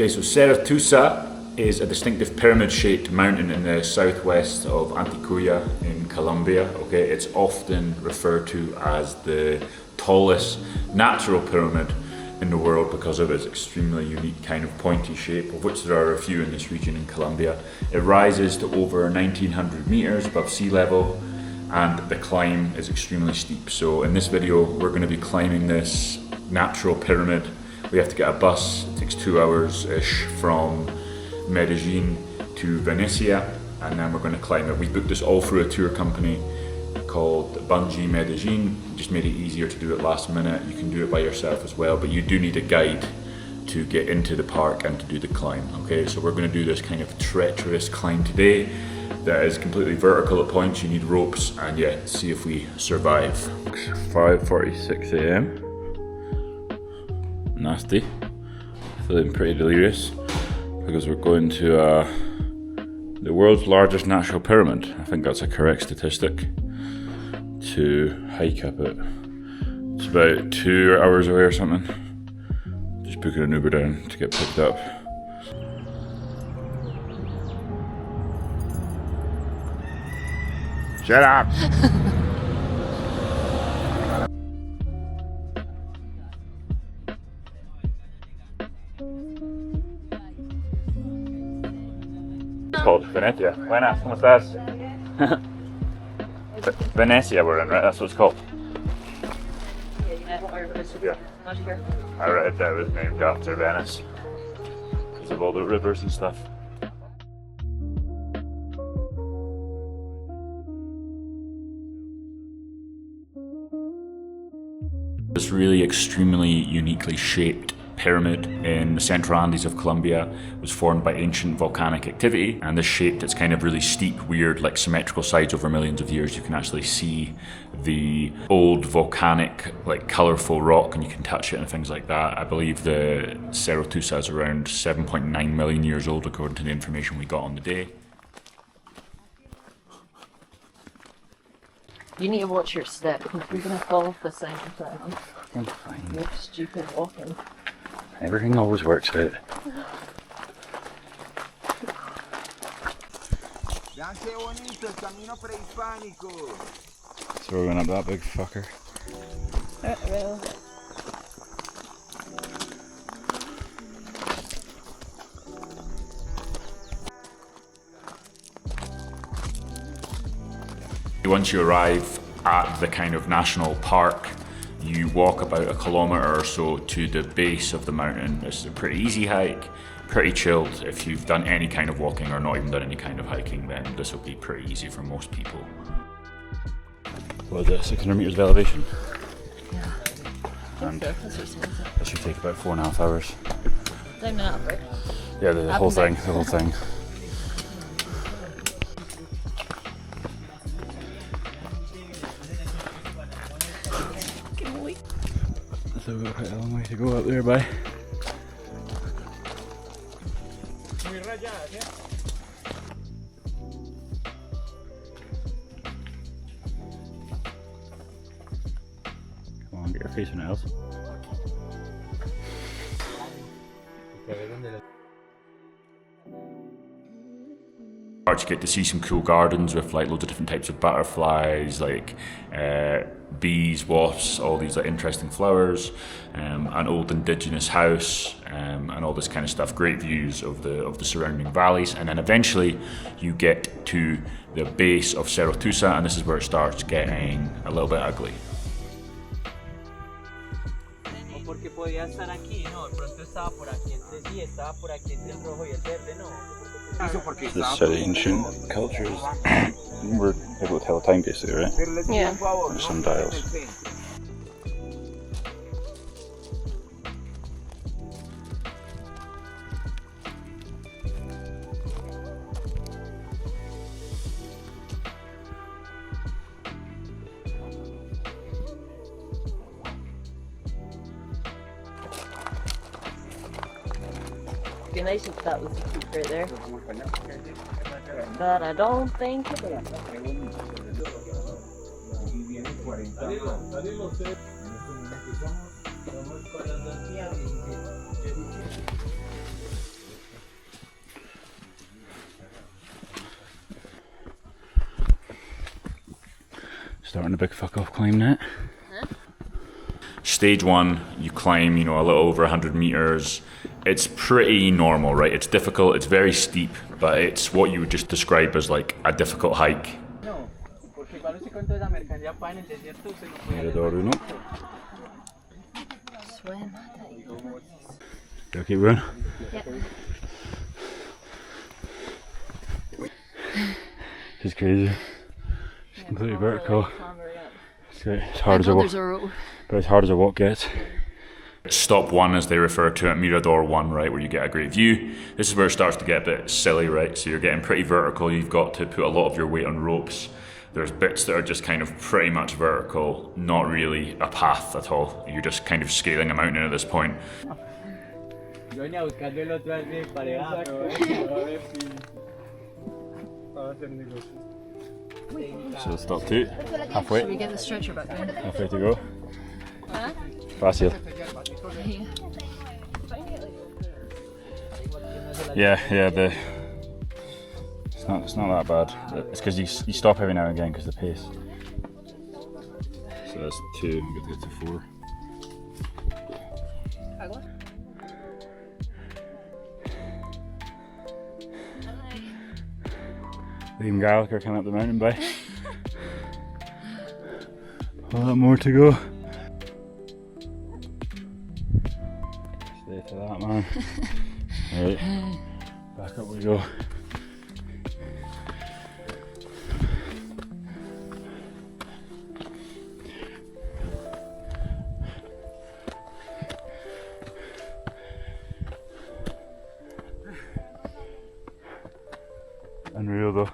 Okay, so Cerro Tusa is a distinctive pyramid-shaped mountain in the southwest of Antioquia in Colombia. Okay, it's often referred to as the tallest natural pyramid in the world because of its extremely unique kind of pointy shape, of which there are a few in this region in Colombia. It rises to over 1900 meters above sea level, and the climb is extremely steep. So in this video, we're going to be climbing this natural pyramid. We have to get a bus. It takes 2 hours-ish from Medellín to Venecia, and then we're going to climb it. We booked this all through a tour company called Bungee Medellín. Just made it easier to do it last minute. You can do it by yourself as well, but you do need a guide to get into the park and to do the climb. Okay, so we're going to do this kind of treacherous climb today that is completely vertical at points. You need ropes, and yeah, see if we survive. 5:46 a.m. Nasty. Feeling pretty delirious because we're going to the world's largest natural pyramid. I think that's a correct statistic to hike up it. It's about 2 hours away or something. Just booking an Uber down to get picked up. Shut up! It's called Venecia. Buenas, ¿cómo estás? Venecia we're in, right? That's what it's called. Yeah. I read that it was named after Venice because of all the rivers and stuff. This really extremely uniquely shaped pyramid in the central Andes of Colombia was formed by ancient volcanic activity, and this shape, it's kind of really steep, weird, like symmetrical sides over millions of years. You can actually see the old volcanic, like colourful rock, and you can touch it and things like that. I believe the Cerro Tusa is around 7.9 million years old according to the information we got on the day. You need to watch your step because you're going to fall off the side of that. I'm fine. You're stupid walking. Everything always works out. So we're going up that big fucker. Well. Once you arrive at the kind of national park, you walk about a kilometre or so to the base of the mountain. This is a pretty easy hike, pretty chilled. If you've done any kind of walking or not even done any kind of hiking, then this will be pretty easy for most people. What is it, 600 metres of elevation? Yeah. And that should take about 4.5 hours. Down and up, right? Yeah, the whole thing, the whole thing. So we've got quite a long way to go up there, bye. Come on, get your face on it, Elsa. You get to see some cool gardens with like loads of different types of butterflies, like bees, wasps, all these like interesting flowers, an old indigenous house, and all this kind of stuff. Great views of the surrounding valleys, and then eventually you get to the base of Cerro Tusa, and this is where it starts getting a little bit ugly. This sort of ancient cultures, we're able to tell the time basically, right? Yeah. There's some dials. It'd be nice if that was the key right there. But I don't think it is. Starting a big fuck off climb net. Stage 1, you climb, you know, a little over 100 meters. It's pretty normal, right? It's difficult, it's very steep, but it's what you would just describe as like a difficult hike. MIRADOR 1. Swim. You keep going? Yep. It's crazy. It's completely vertical. It's great. It's hard as a walk, but as hard as a walk gets. Stop 1, as they refer to it, Mirador 1, right, where you get a great view. This is where it starts to get a bit silly, right? So you're getting pretty vertical, you've got to put a lot of your weight on ropes. There's bits that are just kind of pretty much vertical, not really a path at all. You're just kind of scaling a mountain at this point. So stop 2, halfway. Should we get the stretcher back then? Halfway to go. Fácil. Yeah, it's not that bad. It's because you stop every now and again because of the pace. So that's 2, I'm going to get to 4. Liam Gallagher coming up the mountain by. A lot more to go. Stay to that, man. Right, back up we go. Unreal though.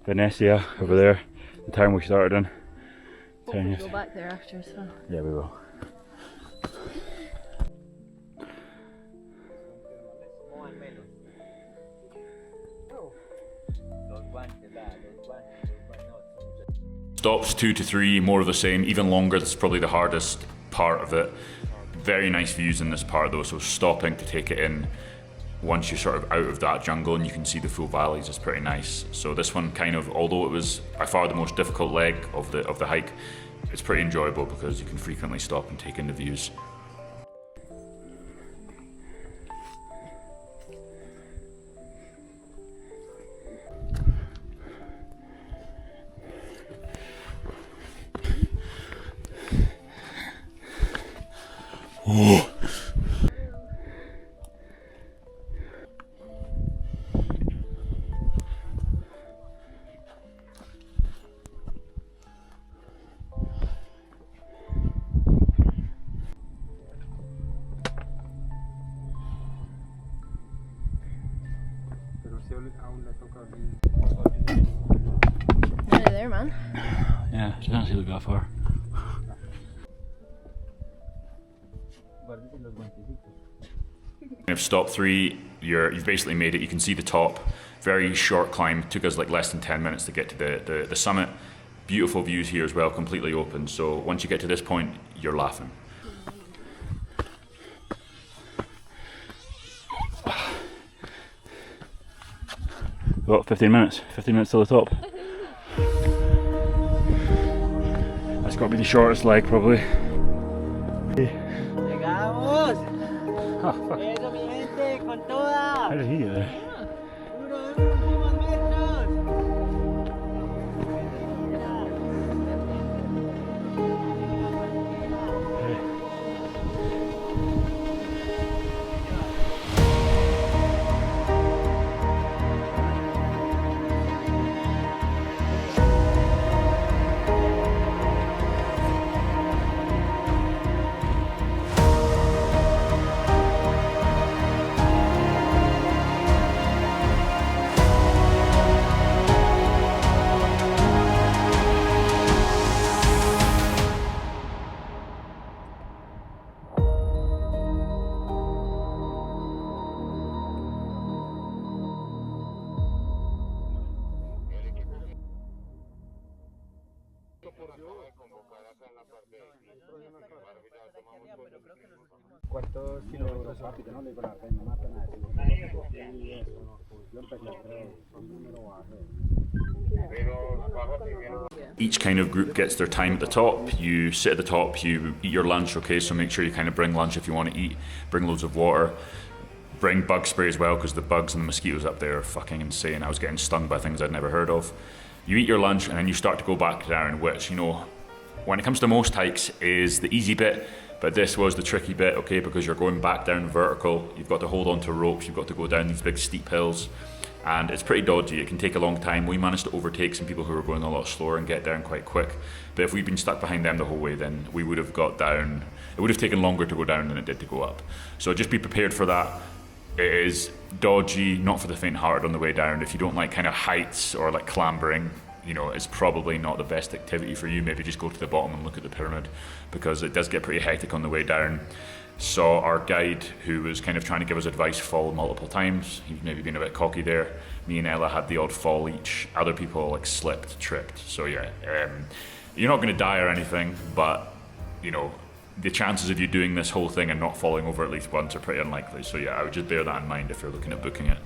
Venecia over there, the town we started in. We'll go back there after, so. Yeah, we will. Stops 2 to 3, more of the same, even longer. That's probably the hardest part of it. Very nice views in this part though, so stopping to take it in. Once you're sort of out of that jungle and you can see the full valleys, is pretty nice. So this one kind of, although it was by far the most difficult leg of the hike, it's pretty enjoyable because you can frequently stop and take in the views. Oh. Nearly there, man. Yeah, she doesn't look that far. If stop 3, you've basically made it. You can see the top. Very short climb. It took us like less than 10 minutes to get to the summit. Beautiful views here as well, completely open. So once you get to this point, you're laughing. What, 15 minutes? 15 minutes to the top. That's got to be the shortest leg, probably. ¡Llegamos! Oh, fuck. ¡Eso, mi gente! ¡Con toda! How did he get there? ¡Uno de los últimos metros! ¿Cuántos kilómetros rápido, no? Le digo la pena, mata nada. Yo empecé a creer, un número bajo. Yeah. Each kind of group gets their time at the top. You sit at the top, you eat your lunch, okay, so make sure you kind of bring lunch if you want to eat, bring loads of water, bring bug spray as well, because the bugs and the mosquitoes up there are fucking insane. I was getting stung by things I'd never heard of. You eat your lunch and then you start to go back down, which, you know, when it comes to most hikes is the easy bit, but this was the tricky bit, okay, because you're going back down vertical, you've got to hold on to ropes, you've got to go down these big steep hills, and it's pretty dodgy. It can take a long time. We managed to overtake some people who were going a lot slower and get down quite quick, but if we'd been stuck behind them the whole way, then we would have got down. It would have taken longer to go down than it did to go up. So just be prepared for that. It is dodgy, not for the faint-hearted on the way down. If you don't like kind of heights or like clambering, you know, it's probably not the best activity for you. Maybe just go to the bottom and look at the pyramid, because it does get pretty hectic on the way down. Saw our guide, who was kind of trying to give us advice, fall multiple times. He's maybe been a bit cocky there. Me and Ella had the odd fall each. Other people like slipped, tripped. So yeah, you're not going to die or anything, but you know, the chances of you doing this whole thing and not falling over at least once are pretty unlikely. So yeah, I would just bear that in mind if you're looking at booking it.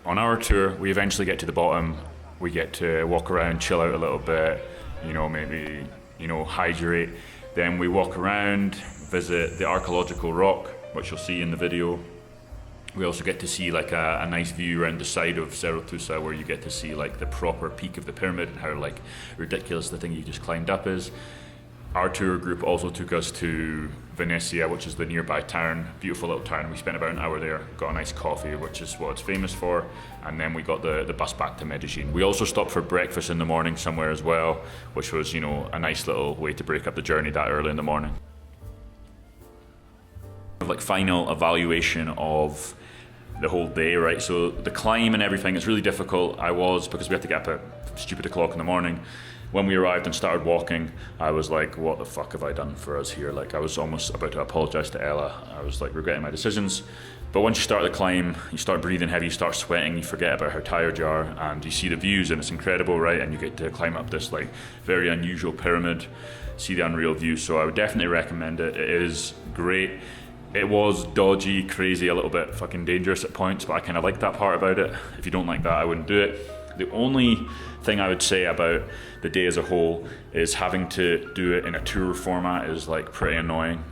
On our tour, we eventually get to the bottom. We get to walk around, chill out a little bit, you know, maybe, you know, hydrate. Then we walk around, visit the archaeological rock, which you'll see in the video. We also get to see like a nice view around the side of Cerro Tusa, where you get to see like the proper peak of the pyramid and how like ridiculous the thing you just climbed up is. Our tour group also took us to Venecia, which is the nearby town, beautiful little town. We spent about an hour there, got a nice coffee, which is what it's famous for, and then we got the bus back to Medellín. We also stopped for breakfast in the morning somewhere as well, which was, you know, a nice little way to break up the journey that early in the morning. Like final evaluation of the whole day, right? So the climb and everything, it's really difficult. Because we had to get up at stupid o'clock in the morning. When we arrived and started walking, I was like, what the fuck have I done for us here? Like, I was almost about to apologize to Ella. I was like regretting my decisions. But once you start the climb, you start breathing heavy, you start sweating, you forget about how tired you are, and you see the views, and it's incredible, right? And you get to climb up this like very unusual pyramid, see the unreal view. So I would definitely recommend it. It is great. It was dodgy, crazy, a little bit fucking dangerous at points, but I kind of like that part about it. If you don't like that, I wouldn't do it. The only thing I would say about the day as a whole is having to do it in a tour format is like pretty annoying.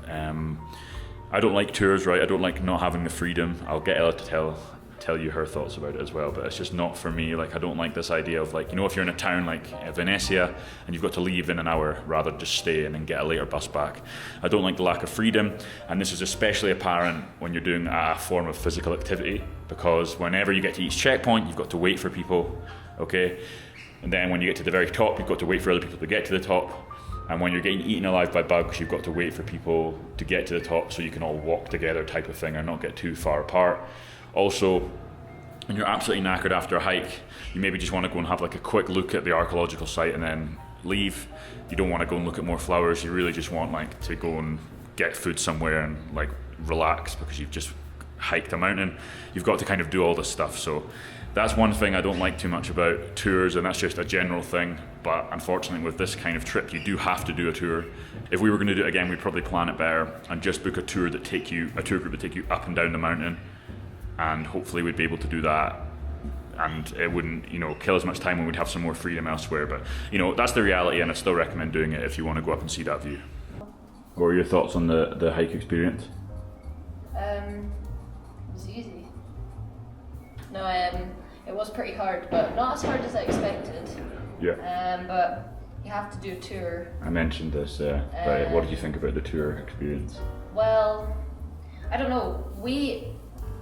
I don't like tours, right? I don't like not having the freedom. I'll get Ella to tell you her thoughts about it as well, but it's just not for me. Like, I don't like this idea of like, you know, if you're in a town like Venecia and you've got to leave in an hour, rather just stay and then get a later bus back. I don't like the lack of freedom, and this is especially apparent when you're doing a form of physical activity, because whenever you get to each checkpoint, you've got to wait for people, okay? And then when you get to the very top, you've got to wait for other people to get to the top. And when you're getting eaten alive by bugs, you've got to wait for people to get to the top so you can all walk together type of thing and not get too far apart. Also, when you're absolutely knackered after a hike, you maybe just want to go and have like a quick look at the archaeological site and then leave. You don't want to go and look at more flowers. You really just want like to go and get food somewhere and like relax, because you've just hiked a mountain. You've got to kind of do all this stuff. So that's one thing I don't like too much about tours, and that's just a general thing. But unfortunately with this kind of trip, you do have to do a tour. If we were going to do it again, we'd probably plan it better and just book a tour group that take you up and down the mountain, and hopefully we'd be able to do that, and it wouldn't, you know, kill as much time, and we'd have some more freedom elsewhere. But you know, that's the reality, and I still recommend doing it if you want to go up and see that view. What were your thoughts on the hike experience? It was easy. No, it was pretty hard, but not as hard as I expected. Yeah. But you have to do a tour. I mentioned this, but what did you think about the tour experience? Well, I don't know.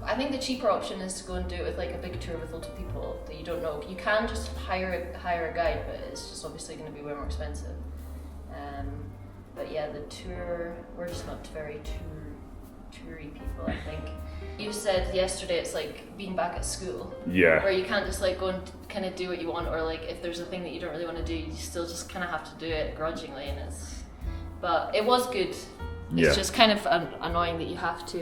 I think the cheaper option is to go and do it with like a big tour with loads of people that you don't know. You can just hire a guide, but it's just obviously going to be way more expensive. But yeah, the tour, we're just not very toury people, I think. You said yesterday it's like being back at school. Yeah. Where you can't just like go and kind of do what you want, or like if there's a thing that you don't really want to do, you still just kind of have to do it grudgingly, but it was good. It's just kind of annoying that you have to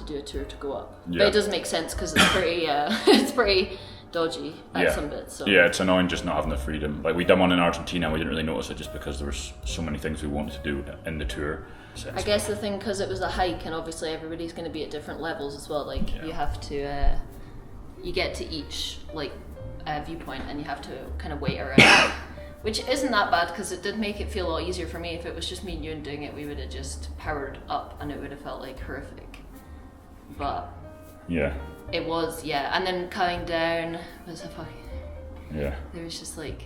do a tour to go up. Yeah. But it does make sense because it's pretty it's pretty dodgy at some bits. So. Yeah, it's annoying just not having the freedom. Like we done one in Argentina, we didn't really notice it just because there was so many things we wanted to do in the tour. I guess the thing, because it was a hike and obviously everybody's going to be at different levels as well, like you have to, you get to each like viewpoint, and you have to kind of wait around. Which isn't that bad, because it did make it feel a lot easier for me. If it was just me and you and doing it, we would have just powered up and it would have felt like horrific. But Yeah. it was, yeah. And then coming down was a fucking... Yeah. There was just like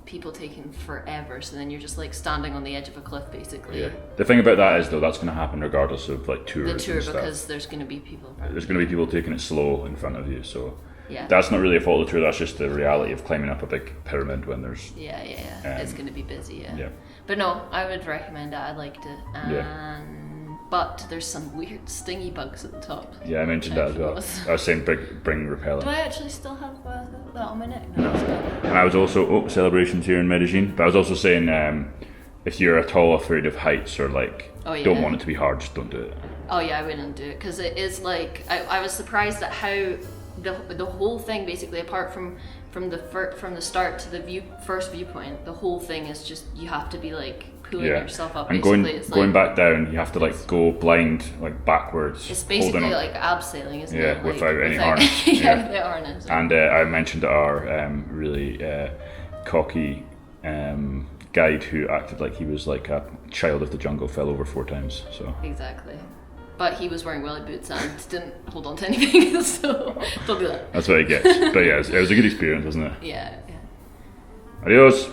people taking forever, so then you're just like standing on the edge of a cliff basically. Yeah. The thing about that is though, that's going to happen regardless of like tours. The tour, and stuff. because there's going to be people in front There's of going to be people taking it slow in front of you, so Yeah. that's not really a fault of the tour. That's just the reality of climbing up a big pyramid when there's. Yeah. It's going to be busy. Yeah. But no, I would recommend it. I liked it. But there's some weird stingy bugs at the top. Yeah, I mentioned that as well. I was saying bring repellent. Do I actually still have that on my neck? No. It's gone. And I was also celebrations here in Medellin, but I was also saying if you're at all afraid of heights or like don't want it to be hard, just don't do it. Oh yeah, I wouldn't do it, because it is like I was surprised at how the whole thing basically, apart from the start to the first viewpoint, the whole thing is just you have to be like pulling yourself up. And basically. going back down, you have to like go blind, like backwards. It's basically like abseiling, isn't it? Yeah, Like, without any harness. without harness. And I mentioned our really cocky guide who acted like he was like a child of the jungle, fell over 4 times. So Exactly. But he was wearing welly boots and didn't hold on to anything, so don't do that. that's what he gets. But yeah, it was a good experience, wasn't it? Yeah. Adios.